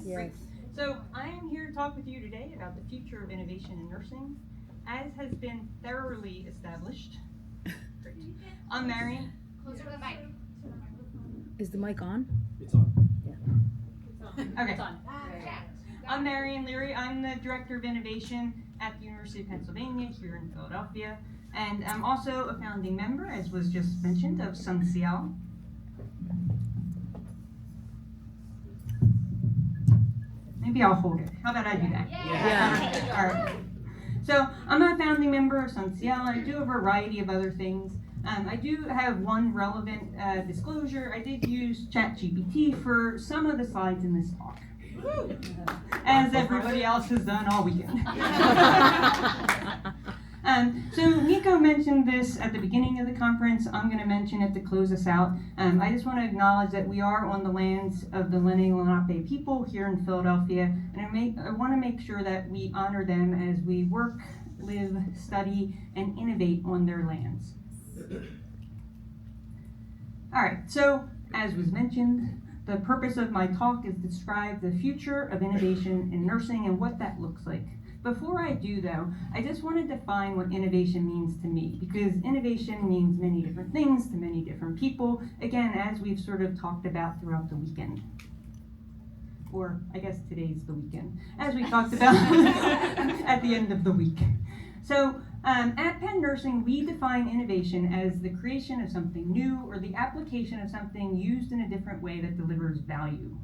Yes. Great. So I am here to talk with you today about the future of innovation in nursing, as has been thoroughly established. Great. I'm Marion. Closer to the mic. Is the mic on? It's on. Yeah. Okay. It's on. I'm Marion Leary. I'm the Director of Innovation at the University of Pennsylvania here in Philadelphia. And I'm also a founding member, as was just mentioned, of SUNCIAL. Maybe I'll hold it. How about I do that? Yeah. All right. So I'm a founding member of SUNCIAL. I do a variety of other things. I do have one relevant disclosure. I did use ChatGPT for some of the slides in this talk, as everybody else has done all weekend. So Nico mentioned this at the beginning of the conference. I'm going to mention it to close us out. I just want to acknowledge that we are on the lands of the Lenape people here in Philadelphia, and I want to make sure that we honor them as we work, live, study, and innovate on their lands. All right, so as was mentioned, the purpose of my talk is to describe the future of innovation in nursing and what that looks like. Before I do, though, I just want to define what innovation means to me, because innovation means many different things to many different people, again, as we've sort of talked about throughout the weekend. Or I guess today's the weekend, as we talked about at the end of the week. So at Penn Nursing, we define innovation as the creation of something new or the application of something used in a different way that delivers value.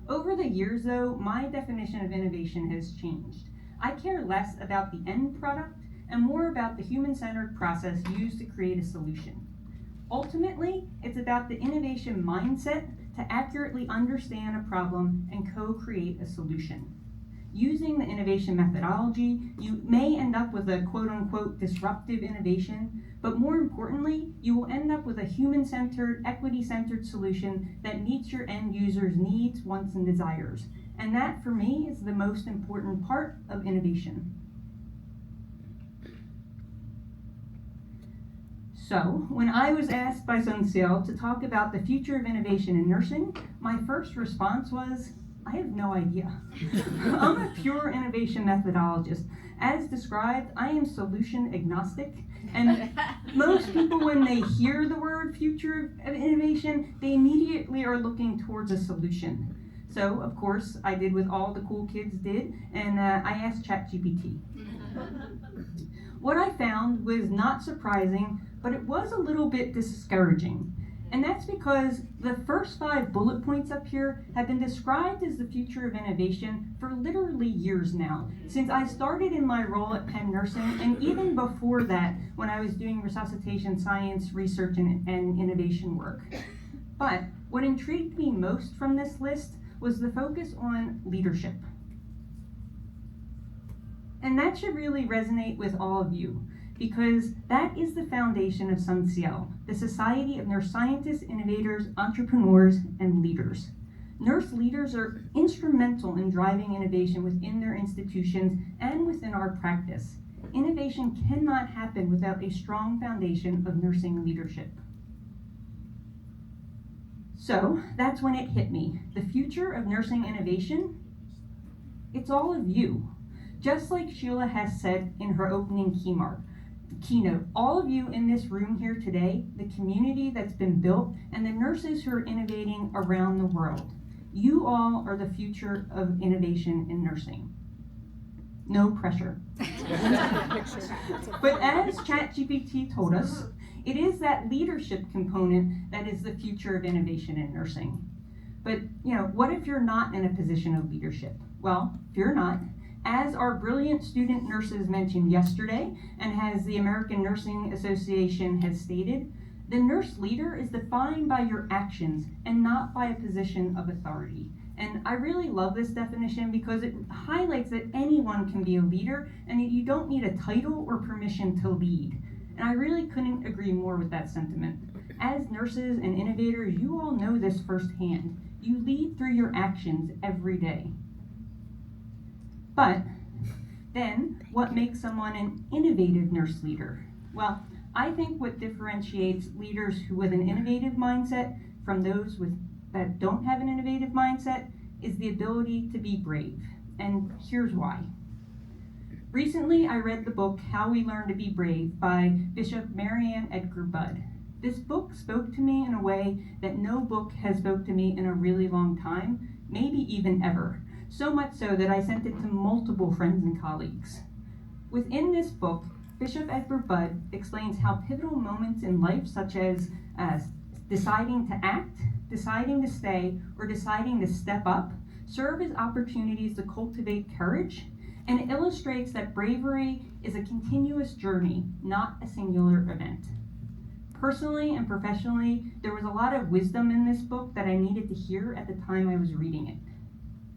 Over the years, though, my definition of innovation has changed. I care less about the end product and more about the human-centered process used to create a solution. Ultimately, it's about the innovation mindset to accurately understand a problem and co-create a solution. Using the innovation methodology, you may end up with a quote-unquote disruptive innovation, but more importantly, you will end up with a human-centered, equity-centered solution that meets your end user's needs, wants, and desires. And that, for me, is the most important part of innovation. So, when I was asked by SUNCIAL to talk about the future of innovation in nursing, my first response was, I have no idea. I'm a pure innovation methodologist. As described, I am solution agnostic, and most people, when they hear the word future of innovation, they immediately are looking towards a solution. So, of course, I did what all the cool kids did, and I asked ChatGPT. What I found was not surprising, but it was a little bit discouraging. And that's because the first 5 bullet points up here have been described as the future of innovation for literally years now, since I started in my role at Penn Nursing, and even before that, when I was doing resuscitation science research and innovation work. But what intrigued me most from this list was the focus on leadership. And that should really resonate with all of you, because that is the foundation of SUNCIAL, the Society of Nurse Scientists, Innovators, Entrepreneurs, and Leaders. Nurse leaders are instrumental in driving innovation within their institutions and within our practice. Innovation cannot happen without a strong foundation of nursing leadership. So that's when it hit me. The future of nursing innovation, it's all of you. Just like Sheila Hess said in her opening keynote, all of you in this room here today, the community that's been built, and the nurses who are innovating around the world, you all are the future of innovation in nursing. No pressure. But as ChatGPT told us, it is that leadership component that is the future of innovation in nursing. But, what if you're not in a position of leadership? Well, if you're not, as our brilliant student nurses mentioned yesterday, and as the American Nursing Association has stated, the nurse leader is defined by your actions and not by a position of authority. And I really love this definition because it highlights that anyone can be a leader and that you don't need a title or permission to lead. And I really couldn't agree more with that sentiment. As nurses and innovators, you all know this firsthand. You lead through your actions every day. But then, what makes someone an innovative nurse leader? Well, I think what differentiates leaders with an innovative mindset from those that don't have an innovative mindset is the ability to be brave, and here's why. Recently, I read the book How We Learn to Be Brave by Bishop Mariann Edgar Budde. This book spoke to me in a way that no book has spoke to me in a really long time, maybe even ever, so much so that I sent it to multiple friends and colleagues. Within this book, Bishop Edgar Budde explains how pivotal moments in life, such as deciding to act, deciding to stay, or deciding to step up, serve as opportunities to cultivate courage, and it illustrates that bravery is a continuous journey, not a singular event. Personally and professionally, there was a lot of wisdom in this book that I needed to hear at the time I was reading it.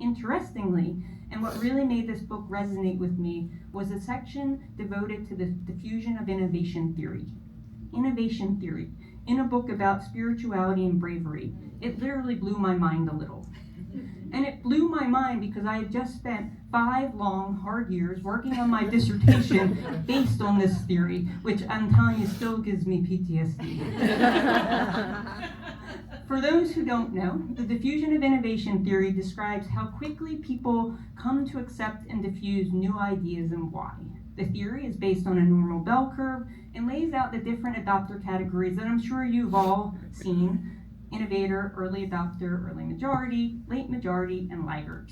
Interestingly, and what really made this book resonate with me, was a section devoted to the diffusion of innovation theory. Innovation theory, in a book about spirituality and bravery. It literally blew my mind a little. And it blew my mind because I had just spent 5 long, hard years working on my dissertation based on this theory, which I'm telling you still gives me PTSD. For those who don't know, the diffusion of innovation theory describes how quickly people come to accept and diffuse new ideas and why. The theory is based on a normal bell curve and lays out the different adopter categories that I'm sure you've all seen: innovator, early adopter, early majority, late majority, and laggard.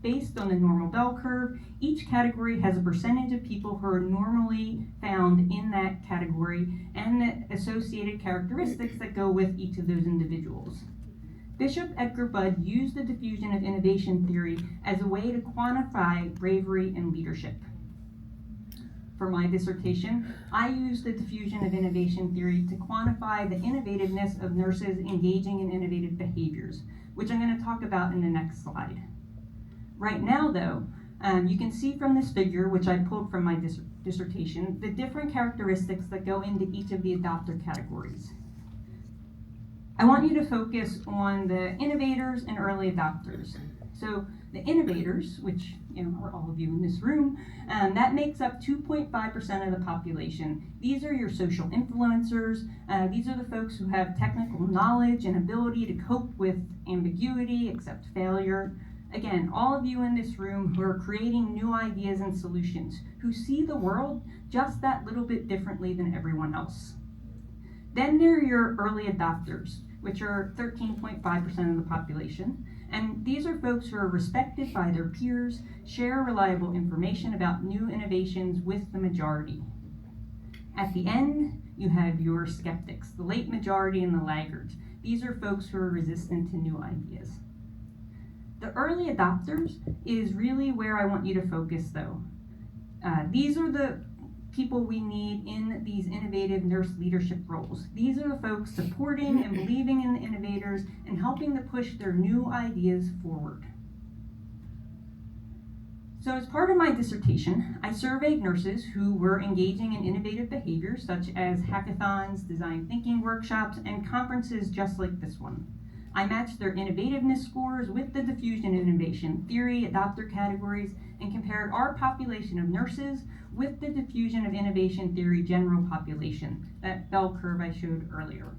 Based on the normal bell curve, each category has a percentage of people who are normally found in that category and the associated characteristics that go with each of those individuals. Bishop Edgar Budde used the diffusion of innovation theory as a way to quantify bravery and leadership. For my dissertation, I used the diffusion of innovation theory to quantify the innovativeness of nurses engaging in innovative behaviors, which I'm going to talk about in the next slide. Right now, though, you can see from this figure, which I pulled from my dissertation, the different characteristics that go into each of the adopter categories. I want you to focus on the innovators and early adopters. So the innovators, which are all of you in this room, that makes up 2.5% of the population. These are your social influencers. These are the folks who have technical knowledge and ability to cope with ambiguity, accept failure. Again, all of you in this room who are creating new ideas and solutions, who see the world just that little bit differently than everyone else. Then there are your early adopters, which are 13.5% of the population. And these are folks who are respected by their peers, share reliable information about new innovations with the majority. At the end, you have your skeptics, the late majority and the laggards. These are folks who are resistant to new ideas. The early adopters is really where I want you to focus, though. These are the people we need in these innovative nurse leadership roles. These are the folks supporting and believing in the innovators and helping to push their new ideas forward. So as part of my dissertation, I surveyed nurses who were engaging in innovative behaviors such as hackathons, design thinking workshops, and conferences just like this one. I matched their innovativeness scores with the diffusion innovation theory adopter categories and compared our population of nurses with the diffusion of innovation theory general population, that bell curve I showed earlier.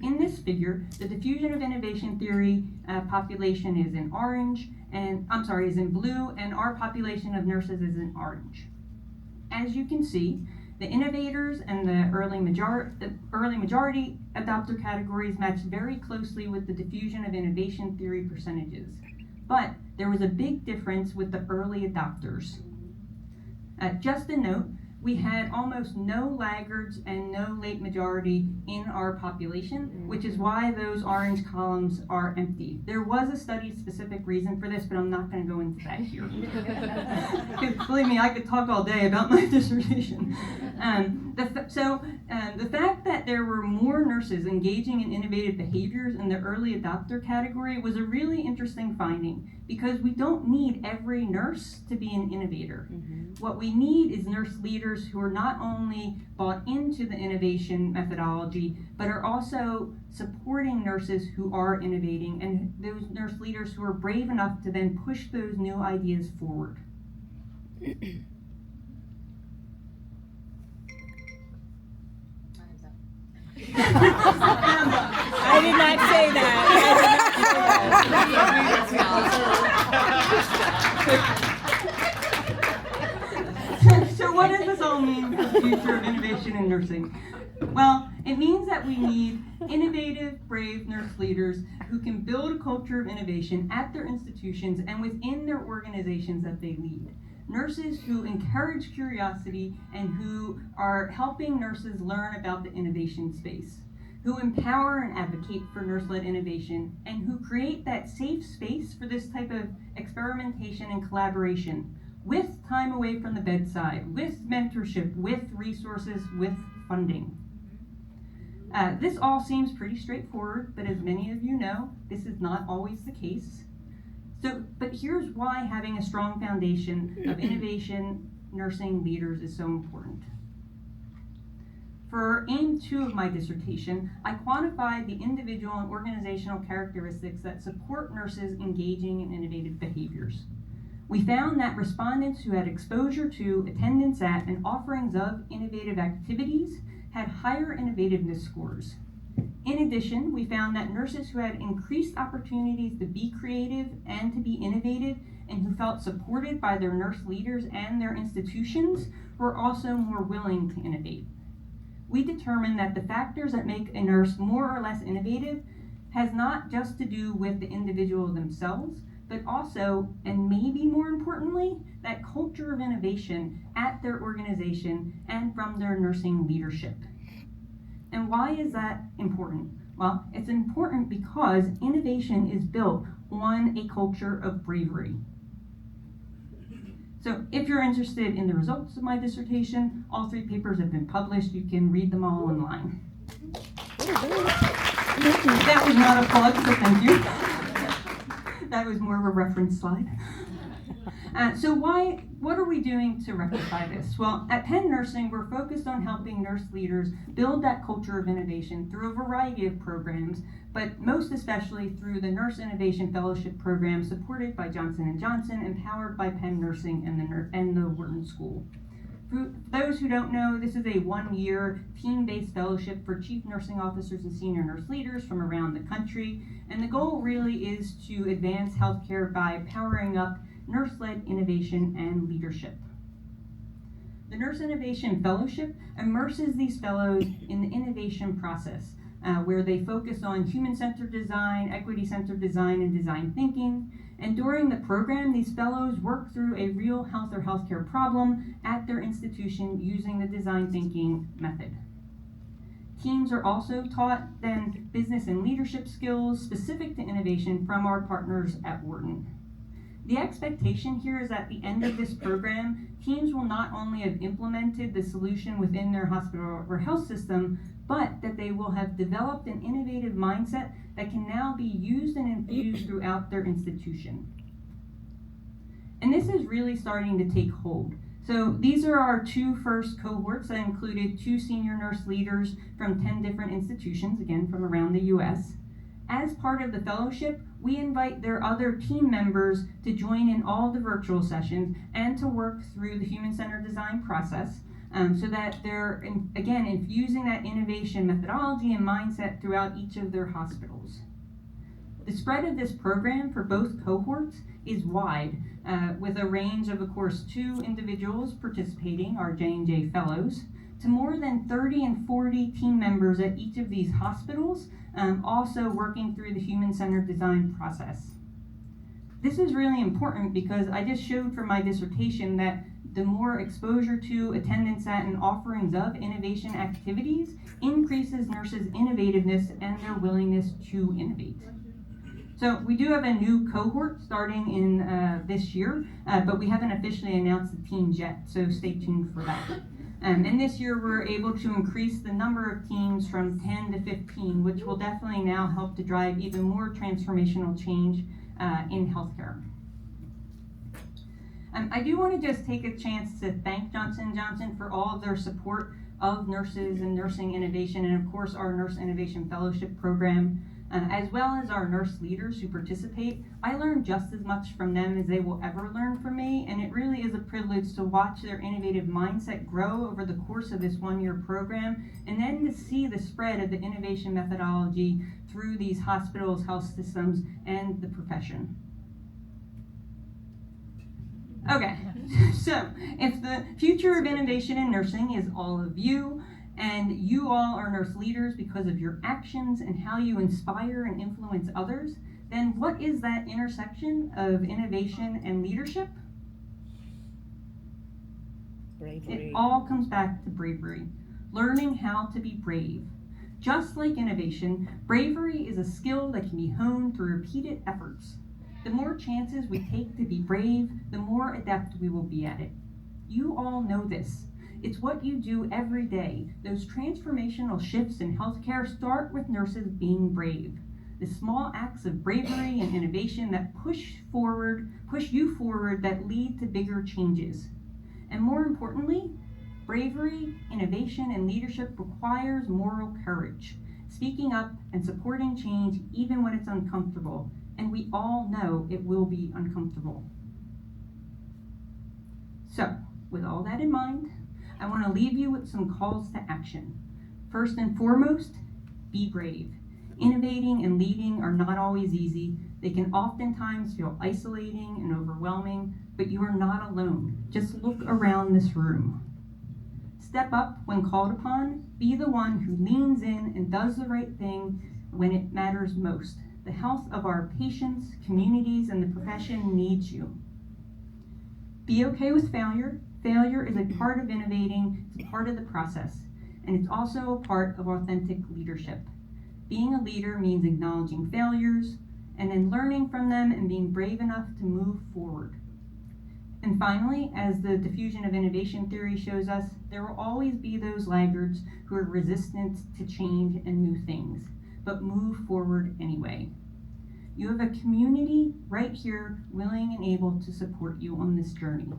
In this figure, the diffusion of innovation theory population is in is in blue, and our population of nurses is in orange. As you can see, the innovators and the early majority adopter categories matched very closely with the diffusion of innovation theory percentages. But there was a big difference with the early adopters. Just a note, we had almost no laggards and no late majority in our population, which is why those orange columns are empty. There was a study-specific reason for this, but I'm not going to go into that here. Because believe me, I could talk all day about my dissertation. The fact that there were more nurses engaging in innovative behaviors in the early adopter category was a really interesting finding, because we don't need every nurse to be an innovator. What we need is nurse leaders who are not only bought into the innovation methodology, but are also supporting nurses who are innovating, and those nurse leaders who are brave enough to then push those new ideas forward. I did not say that. So what does this all mean for the future of innovation in nursing? Well, it means that we need innovative, brave nurse leaders who can build a culture of innovation at their institutions and within their organizations that they lead. Nurses who encourage curiosity and who are helping nurses learn about the innovation space, who empower and advocate for nurse-led innovation, and who create that safe space for this type of experimentation and collaboration, with time away from the bedside, with mentorship, with resources, with funding. This all seems pretty straightforward, but as many of you know, this is not always the case. But here's why having a strong foundation of innovation nursing leaders is so important. For aim 2 of my dissertation, I quantified the individual and organizational characteristics that support nurses engaging in innovative behaviors. We found that respondents who had exposure to, attendance at, and offerings of innovative activities had higher innovativeness scores. In addition, we found that nurses who had increased opportunities to be creative and to be innovative and who felt supported by their nurse leaders and their institutions were also more willing to innovate. We determined that the factors that make a nurse more or less innovative has not just to do with the individual themselves, but also, and maybe more importantly, that culture of innovation at their organization and from their nursing leadership. And why is that important? Well, it's important because innovation is built on a culture of bravery. So if you're interested in the results of my dissertation, all 3 papers have been published. You can read them all online. That was not a plug, so thank you. That was more of a reference slide. So what are we doing to rectify this? Well, at Penn Nursing, we're focused on helping nurse leaders build that culture of innovation through a variety of programs, but most especially through the Nurse Innovation Fellowship Program supported by Johnson & Johnson and powered by Penn Nursing and the Wharton School. For those who don't know, this is a 1-year team-based fellowship for chief nursing officers and senior nurse leaders from around the country, and the goal really is to advance healthcare by powering up nurse-led innovation and leadership. The Nurse Innovation Fellowship immerses these fellows in the innovation process, where they focus on human-centered design, equity-centered design, and design thinking. And during the program, these fellows work through a real health or healthcare problem at their institution using the design thinking method. Teams are also taught then business and leadership skills specific to innovation from our partners at Wharton. The expectation here is at the end of this program, teams will not only have implemented the solution within their hospital or health system, but that they will have developed an innovative mindset that can now be used and infused throughout their institution. And this is really starting to take hold. So these are our 2 first cohorts that included 2 senior nurse leaders from 10 different institutions, again from around the US. As part of the fellowship, we invite their other team members to join in all the virtual sessions and to work through the human-centered design process so that they're, again, infusing that innovation methodology and mindset throughout each of their hospitals. The spread of this program for both cohorts is wide, with a range of course, 2 individuals participating, our J&J fellows, to more than 30 and 40 team members at each of these hospitals, also working through the human-centered design process. This is really important because I just showed for my dissertation that the more exposure to, attendance at, and offerings of innovation activities increases nurses' innovativeness and their willingness to innovate. So we do have a new cohort starting in this year, but we haven't officially announced the teams yet, so stay tuned for that. And this year we're able to increase the number of teams from 10 to 15, which will definitely now help to drive even more transformational change in healthcare. I do want to just take a chance to thank Johnson & Johnson for all of their support of nurses and nursing innovation, and of course our Nurse Innovation Fellowship Program. as well as our nurse leaders who participate. I learn just as much from them as they will ever learn from me, and it really is a privilege to watch their innovative mindset grow over the course of this one-year program, and then to see the spread of the innovation methodology through these hospitals, health systems, and the profession. Okay, so if the future of innovation in nursing is all of you, and you all are nurse leaders because of your actions and how you inspire and influence others, then what is that intersection of innovation and leadership? Bravery. It all comes back to bravery, learning how to be brave. Just like innovation, bravery is a skill that can be honed through repeated efforts. The more chances we take to be brave, the more adept we will be at it. You all know this. It's what you do every day. Those transformational shifts in healthcare start with nurses being brave. The small acts of bravery and innovation that push you forward, that lead to bigger changes. And more importantly, bravery, innovation, and leadership requires moral courage, speaking up and supporting change even when it's uncomfortable. And we all know it will be uncomfortable. So, with all that in mind, I want to leave you with some calls to action. First and foremost, be brave. Innovating and leading are not always easy. They can oftentimes feel isolating and overwhelming, but you are not alone. Just look around this room. Step up when called upon. Be the one who leans in and does the right thing when it matters most. The health of our patients, communities, and the profession needs you. Be okay with failure. Failure is a part of innovating, it's a part of the process, and it's also a part of authentic leadership. Being a leader means acknowledging failures, and then learning from them and being brave enough to move forward. And finally, as the diffusion of innovation theory shows us, there will always be those laggards who are resistant to change and new things, but move forward anyway. You have a community right here willing and able to support you on this journey.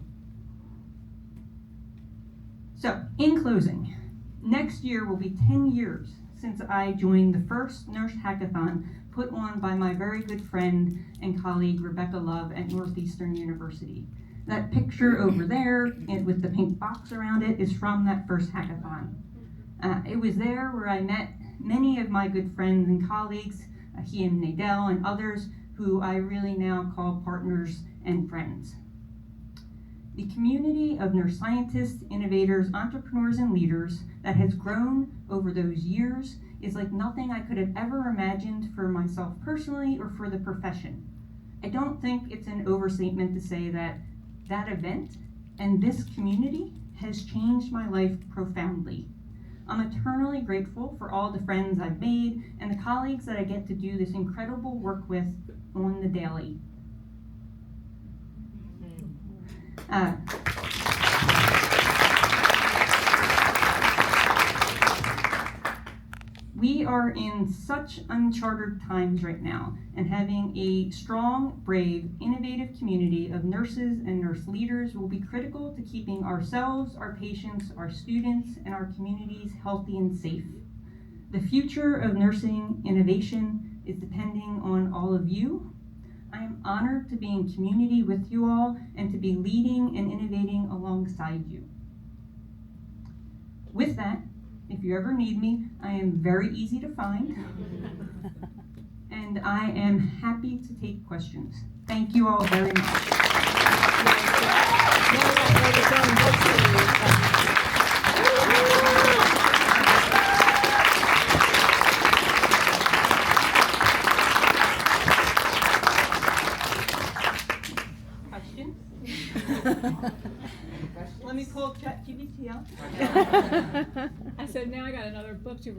So, in closing, next year will be 10 years since I joined the first Nurse Hackathon put on by my very good friend and colleague Rebecca Love at Northeastern University. That picture over there with the pink box around it is from that first hackathon. It was there where I met many of my good friends and colleagues, Hiem Nadell and others who I really now call partners and friends. The community of nurse scientists, innovators, entrepreneurs, and leaders that has grown over those years is like nothing I could have ever imagined for myself personally or for the profession. I don't think it's an overstatement to say that that event and this community has changed my life profoundly. I'm eternally grateful for all the friends I've made and the colleagues that I get to do this incredible work with on the daily. We are in such uncharted times right now, and having a strong, brave, innovative community of nurses and nurse leaders will be critical to keeping ourselves, our patients, our students, and our communities healthy and safe. The future of nursing innovation is depending on all of you. I am honored to be in community with you all and to be leading and innovating alongside you. With that, if you ever need me, I am very easy to find, and I am happy to take questions. Thank you all very much. Questions? Let me pull ChatGPT out. I said, now I got another book to